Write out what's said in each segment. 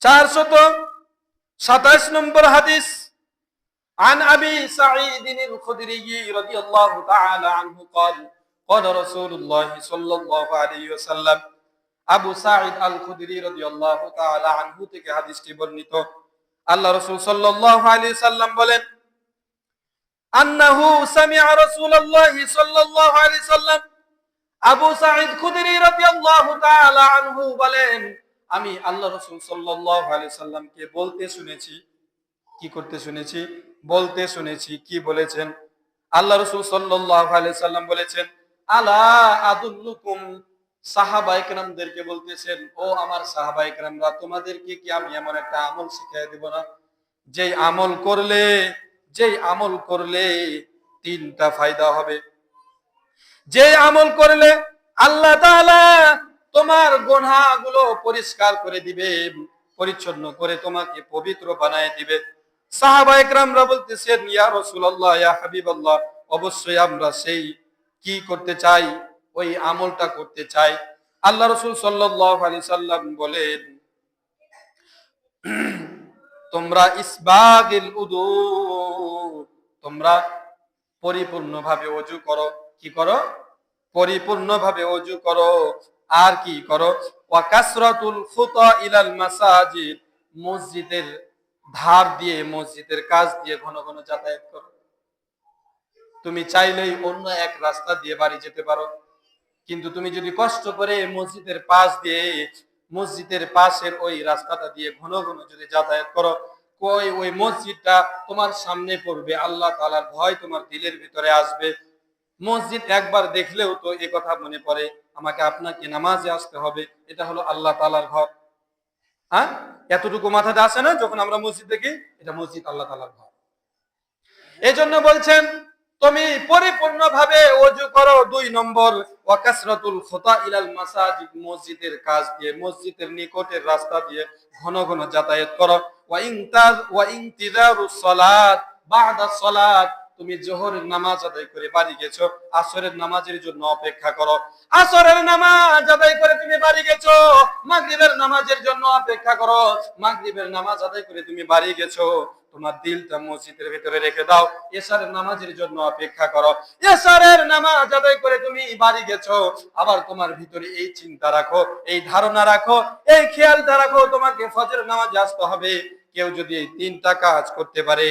427 নম্বর হাদিস। عن أبي سعيد الخدري رضي الله تعالى عنه قال قال رسول الله صلى الله عليه وسلم। আবু সাঈদ আল খুদরি রাদিয়াল্লাহু তাআলা আনহু থেকে হাদিসটি বর্ণিত। আল্লাহ রাসূল সাল্লাল্লাহু আলাইহি সাল্লাম বলেন, আন্নাহু সামি'a রাসূলুল্লাহি সাল্লাল্লাহু আলাইহি সাল্লাম। আবু সাঈদ খুদরি রাদিয়াল্লাহু তাআলা আনহু বলেন, আমি আল্লাহ রাসূল সাল্লাল্লাহু আলাইহি সাল্লামকে বলতে শুনেছি। কি করতে শুনেছি? বলতে শুনেছি। কি বলেছেন? আল্লাহ রাসূল সাল্লাল্লাহু আলাইহি সাল্লাম বলেছেন, আলা আদুল্লুকুম, সাহাবায়ে কেরামদেরকে বলতেছেন, ও আমার সাহাবায়ে কেরামরা, তোমাদেরকে কি আমি এমন একটা আমল শিখিয়ে দেব না, যেই আমল করলে তিনটা ফায়দা হবে। যে আমল করলে আল্লাহ তাআলা তোমার গুনাহগুলো পরিষ্কার করে দিবে, পরিচ্ছন্ন করে তোমাকে পবিত্র বানায় দিবে। সাহাবায়ে কেরামরা বলতেছেন, ইয়া রাসূলুল্লাহ, ইয়া হাবিবাল্লাহ, অবশ্যই আমরা সেই কি করতে চাই, ওই আমলটা করতে চাই। আল্লাহ রাসূল সাল্লাল্লাহু আলাইহি সাল্লাম বলেন, তোমরা ইসবাগিল উযু, তোমরা পরিপূর্ণভাবে ওযু করো। কি করো? পরিপূর্ণভাবে ওযু করো। আর কি করো? ওয়া কাসরাতুল খুতা ইলাল মাসাজিদ, মসজিদের ধার দিয়ে, মসজিদের কাছ দিয়ে ঘন ঘন যাতায়াত করো। তুমি চাইলেই অন্য এক রাস্তা দিয়ে বাড়ি যেতে পারো, কিন্তু তুমি যদি কষ্ট করে মসজিদের পাশ দিয়ে, মসজিদের পাশের ওই রাস্তাটা দিয়ে ঘন ঘন যদি যাতায়াত করো, ওই মসজিদটা তোমার সামনে পড়বে, আল্লাহ তাআলার ভয় তোমার দিলের ভিতরে আসবে। মসজিদ একবার দেখলেও তো এই কথা মনে পড়ে, আমাকে আপনাকে নামাজে আসতে হবে, এটা হলো আল্লাহ তাআলার ঘর। হ্যাঁ, এতটুকু মাথাতে আসে না যখন আমরা মসজিদ দেখি, এটা মসজিদ আল্লাহ তাআলার ঘর। এজন্য বলছেন, তুমি পরিপূর্ণভাবে ওযু করো। 2 নম্বর, ওয়া কাসরাতুল খুতা ইলাল মাসাজিদ, মসজিদের কাছ দিয়ে, মসজিদের নিকটের রাস্তা দিয়ে ঘন ঘন যাতায়াত করো। ওয়া ইনতিজারুস সালাত বা'দা সালাত, তুমি যোহরের নামাজ আদায় করে বাড়ি গেছো, আসরের নামাজের জন্য অপেক্ষা করো। আসরের নামাজ আদায় করে তুমি বাড়ি গেছো, মাগরিবের নামাজের জন্য অপেক্ষা করো। মাগরিবের নামাজ আদায় করে তুমি বাড়ি গেছো, তোমার দিলটা মসজিদের ভিতরে রেখে দাও, এশারের নামাজের জন্য অপেক্ষা করো। এশারের নামাজ আদায় করে তুমি বাড়ি গেছো, আবার তোমার ভিতরে এই চিন্তা রাখো, এই ধারণা রাখো, এই খেয়ালটা রাখো, তোমাকে ফজর নামাজে আসতে হবে। কেউ যদি এই তিনটা কাজ করতে পারে,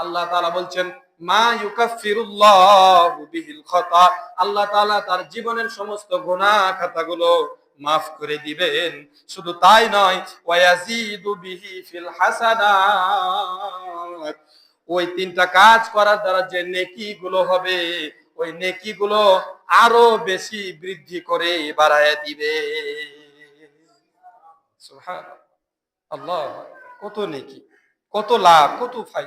আল্লাহ তাআলা বলছেন, মা ইউকাফিরুল্লাহু বিহিল খাতা, আল্লাহ তাআলা তার জীবনের সমস্ত গুনাহ খাতাগুলো মাফ করে দিবেন। শুধু তাই নয়, ওয়ায়াজিদু বিহি ফিল হাসানাত, ওই তিনটা কাজ করার দ্বারা যে নেকিগুলো হবে, ওই নেকিগুলো আরো বেশি বৃদ্ধি করে বাড়ায় দিবে। সুবহানাল্লাহ, আল্লাহ, কত নেকি, কত লাভ, কত ফায়দা।